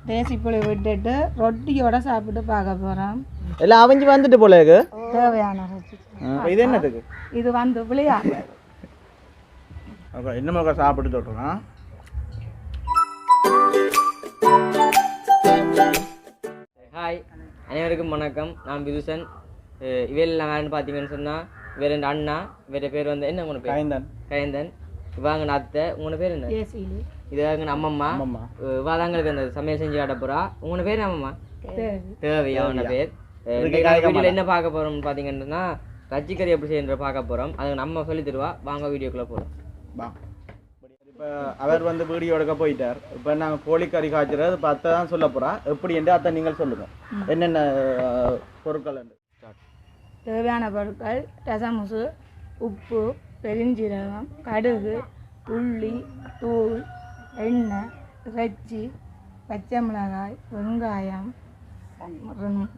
தேசி புளி விட்டுட்டு ரொட்டியோட சாப்பிட்டு பார்க்க போகிறோம். எல்லாம் அவிஞ்சு வந்துட்டு போல இருக்கு. தேவையான இது என்னதுக்கு? இது வந்து விளையாடு. இன்னும் சாப்பிட்டு தொட்டுறோம். ஹாய், அனைவருக்கும் வணக்கம். நான் விதுசன். இவையில் நான் பார்த்தீங்கன்னு சொன்னால் வேறு ரெண்டு அண்ணா. வேறு பேர் வந்து என்ன உங்களோட பேர்? கயந்தன். இவாங்க அத்தை. உங்களோட பேர் என்ன? இதாங்க அம்மம்மா. இவாதாங்களுக்கு அந்த சமையல் செஞ்சு காட்ட போகிறா. உங்களோட பேர் அம்மம்மா? தேவை. அவனோட பேர். வீடியோவில் என்ன பார்க்க போகிறோம்னு பார்த்தீங்கன்னா ரஜ்ஜிக்கறி எப்படி செய்யற பார்க்க போகிறோம். அதுக்கு நம்ம சொல்லி தருவா. வாங்க வீடியோக்குள்ளே போகிறோம். இப்போ அவர் வந்து வீடியோ எடுக்க போயிட்டார். இப்போ நாங்கள் கோழிக்கறி காய்ச்சறது இப்போ அத்தை தான் சொல்ல போகிறா. எப்படி என்று அத்தை நீங்கள் சொல்லுங்கள். என்னென்ன பொருட்கள்? தேவையான பொருட்கள்: ரசமுசு, உப்பு, பெருஞ்சீரகம், கடுகு, உள்ளி, தூள், எண்ணெய், இறைச்சி, பச்சை மிளகாய், வெங்காயம்,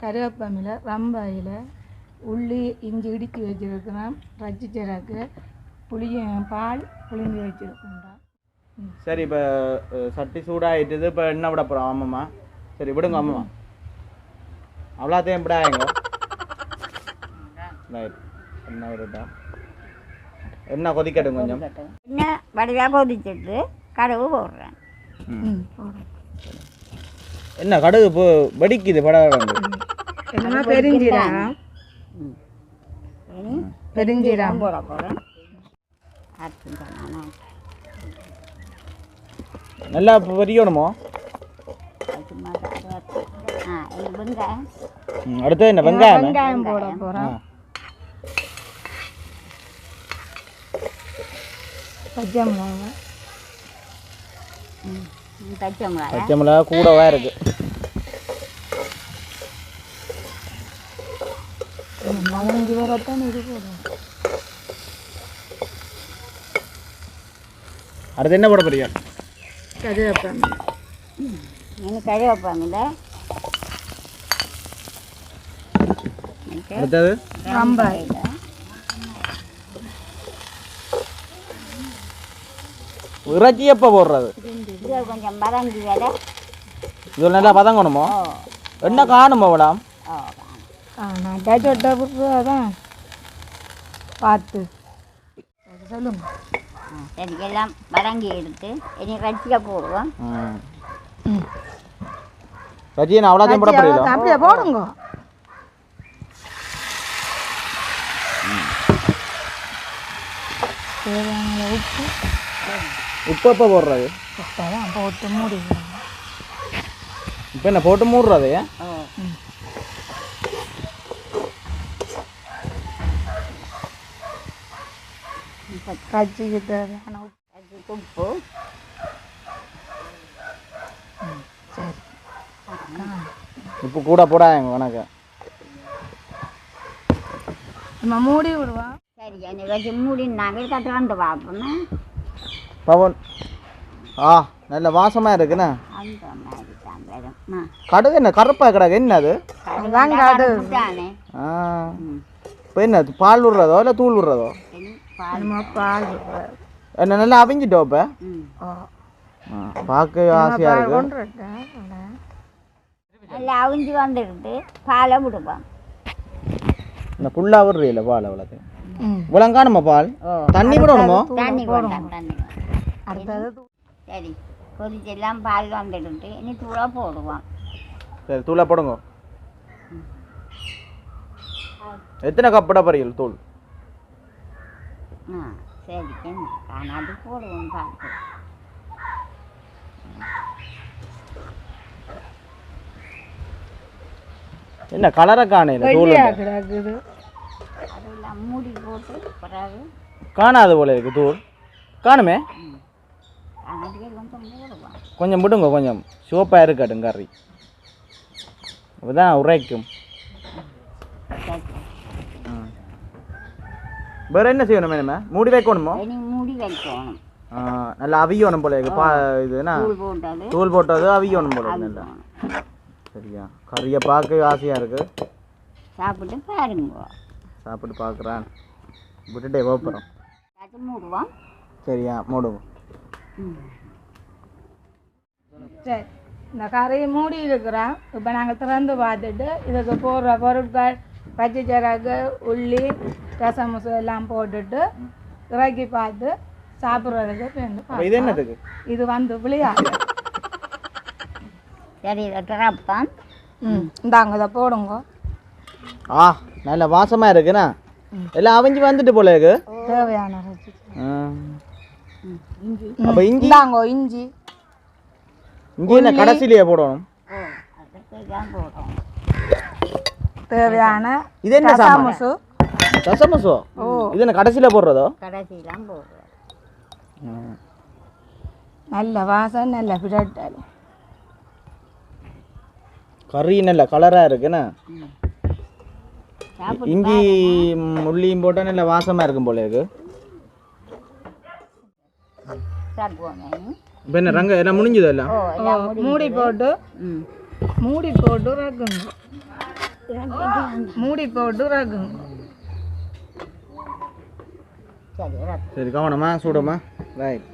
கருவேப்பமிலை, ரம்பாயில், உள்ளி, இஞ்சி இடித்து வச்சுருக்கிறோம், ரச்சி சிறகு, பால் புளிஞ்சு வச்சுருக்கோம். சரி, இப்போ சட்டி சூடாகிட்டுது. இப்போ எண்ணெய் விட போகிறோம். ஆமாம்மா, சரி விடுங்க. அம்மா அவ்வளோத்தையும் எப்படாங்க. ரைட், எண்ணெய் விடுட்டா. எண்ணெய் கொதிக்கட்டும் கொஞ்சம். எண்ணெய் வடிவாக கொதிச்சுட்டு கடுகு போடுறேன். என்ன கடுகு இப்போ வெடிக்குது? படம் பெருஞ்சீரகம் பெருஞ்சீரகம் போட போகிறேன். நல்லா பொரியணுமோ? வெங்காயம். அடுத்து என்ன? வெங்காயம் போட போகிறோம். பச்சை மிளகாய். பச்சை மிளகாய் கூடவா இருக்கு. அடுத்து என்ன போட போறீங்க? கருவேப்பமிலை. கருவேப்பமில்லை. அடுத்தது ரம்பாயில். இறைச்சி எப்போ போடுறது? கொஞ்சம் வதங்கி வேலை. இது நல்லா வதங்கணுமோ? என்ன காணுமோ மேடம்? சொட்ட அதான் பார்த்து சொல்லுங்க. சரி, எல்லாம் வதங்கி எடுத்து இனி ரச்சியை போடுவோம். ரச்சியை நான் அவ்வளோத்தையும் போட போறீங்களா? அப்படியே போடுங்க. தேவையான உப்பு. உப்பு எப்போ போடுறது? உப்பதான் போட்டு மூடி. இப்போ என்ன போட்டு மூடுறது? கச்சிக்கு தேவையான உப்பு. சரி, உப்பு கூட போடாங்க உனக்கு. நம்ம மூடி விடுவா. சரி, என்னை வச்சு மூடி நாங்கள் கட்டுறாண்டு பார்ப்போம். பவன், நல்ல வாசமா இருக்குண்ணா. அந்த மாதிரி தான் வரும். கடுகு என்ன கருப்பா கிடக்கு? என்ன அது? தானே. இப்போ என்ன பால் விடுறதோ இல்லை தூள் விடுறதோ? பால் என்ன நல்லா அவிஞ்சிட்டோம். இப்போ பார்க்க ஆசையா இருக்கு. நல்லா அவிஞ்சு வந்துட்டு பாலை விடுவோம். இந்த புல்லா விடுறீல்ல பால்? அவ்வளோக்கு இவ்வளோங்காணுமா பால்? தண்ணி விடணுமோ? தண்ணி போடணும். தண்ணி. அடுத்தது சரி, கொதிச்செல்லாம் பால் வந்துட்டு இனி தூளாக போடுவோம். சரி, தூளை போடுங்க. எத்தனை கப்பட பறியல் தூள்? சரி, காணாது போடுவோம். பார்த்து என்ன கலரை காணையில தூள் அதெல்லாம் மூடி போட்டு பிறகு காணாது போல இருக்கு. தூள் காணுமே. கொஞ்சம் விடுங்க, கொஞ்சம் சோப்பாக இருக்கட்டும் கறி. அப்பதான் உரைக்கும். வேற என்ன செய்யணும்? மேடம் மூடி வைக்கணுமோ? மூடி வைக்கணும். நல்லா அவியணும் போல இருக்கு. இதுனா தூள் போட்டது அவியணும் போல. நல்லா சரியா? கறியை பார்க்க ஆசையாக இருக்கு. சாப்பிட்டு பாருங்க. சாப்பிட்டு பார்க்குறேன். விட்டுட்டே வைப்போம். மூடுவோம். சரியா? மூடுவோம். சரி, இந்த கரையை மூடி இருக்கிறோம். இப்போ நாங்கள் திறந்து பார்த்துட்டு இதுக்கு போடுற பொருட்கள் பச்சை சிறகு, உள்ளி, ரசமசு எல்லாம் போட்டுட்டு இறக்கி பார்த்து சாப்பிட்றதுக்கு இது என்னதுக்கு? இது வந்து விளையாடு. சரி இதை திறப்போம். இந்தாங்க இதை போடுங்க. நல்ல வாசமா இருக்குண்ணா. எல்லாம் அவிஞ்சு வந்துட்டு போல இருக்கு. தேவையான அப்ப இஞ்சி இந்தாங்க இஞ்சி என்ன கடைசிலேயே போடணும்? தேவையான இது என்ன ரசமசு. ரசமசு இது என்ன கடைசியில போடுறதோ? கடைசிலாம் போடுறோம். நல்ல வாசம், நல்ல பிடட்டல். கறி நல்ல கலரா இருக்குண்ணா. இஞ்சி உள்ளியும் போட்டால் நல்ல வாசமா இருக்கும் போல இருக்கு. இப்போ என்ன ரங்க எல்லாம் முடிஞ்சது எல்லாம் மூடி போட்டு ரக்குங்க. மூடி போட்டு ரக்குங்க. சரி கவனமா சூடமா. ரைட்.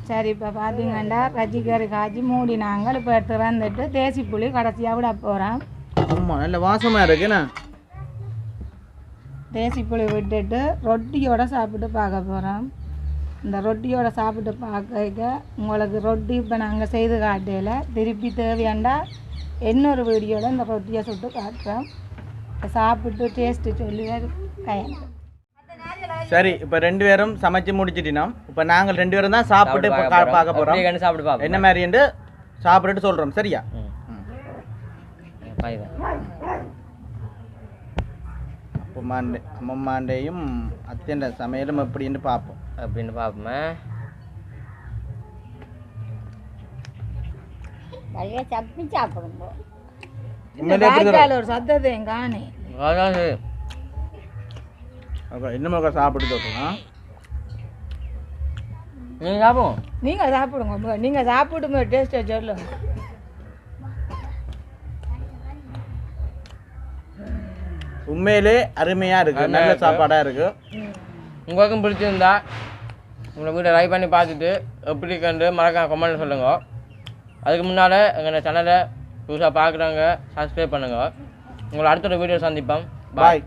சரி இப்போ பார்த்தீங்கன்னா ரஜிக்கறி காய்ச்சி மூடி நாங்கள் இப்போ திறந்துட்டு தேசி புளி கடைசியாக விட போகிறோம். ஆமாம் நல்ல வாசமா இருக்குண்ணா. தேசி புளி விட்டுட்டு ரொட்டியோட சாப்பிட்டு பார்க்க போகிறோம். இந்த ரொட்டியோட சாப்பிட்டு பார்க்க உங்களுக்கு ரொட்டி இப்போ நாங்கள் செய்து காட்டையில் திருப்பி தேவையாண்டா இன்னொரு வீடியோவில் இந்த ரொட்டியை சுட்டு காட்டுறோம். சாப்பிட்டு டேஸ்ட்டு சொல்லி கையாண்டு. சரி இப்போ 2 பேரும் சமைச்சு முடிச்சிட்டினோம். இப்போ நாங்கள் 2 பேரும் தான் சாப்பிட்டு பார்க்க போகிறோம். என்ன மாதிரின்னு சாப்பிட்டுட்டு சொல்கிறோம். சரியா? அம்மாண்டையும் அத்தியண்ட சமையலும் எப்படின்னு பார்ப்போம். பார்ப்போமே. ஒரு சத்தத்தையும் காணி இன்னும் சாப்பிட்டு சொல்றோம். நீங்கள் சாப்பிடுங்க. நீங்கள் சாப்பிடுங்க. டேஸ்ட்டை சொல்லுங்க. உண்மையிலே அருமையா இருக்கு. நல்ல சாப்பாடா இருக்கு. உங்களுக்கும் பிடிச்சிருந்தா உங்களை வீட்டை ட்ரை பண்ணி பார்த்துட்டு எப்படி கண்டு மறக்காம கமெண்ட் சொல்லுங்க. அதுக்கு முன்னால் எங்கள் சேனலை புதுசாக பார்க்குறவங்க சப்ஸ்கிரைப் பண்ணுங்க. உங்களை அடுத்த ஒரு வீடியோ சந்திப்போம். பாய்.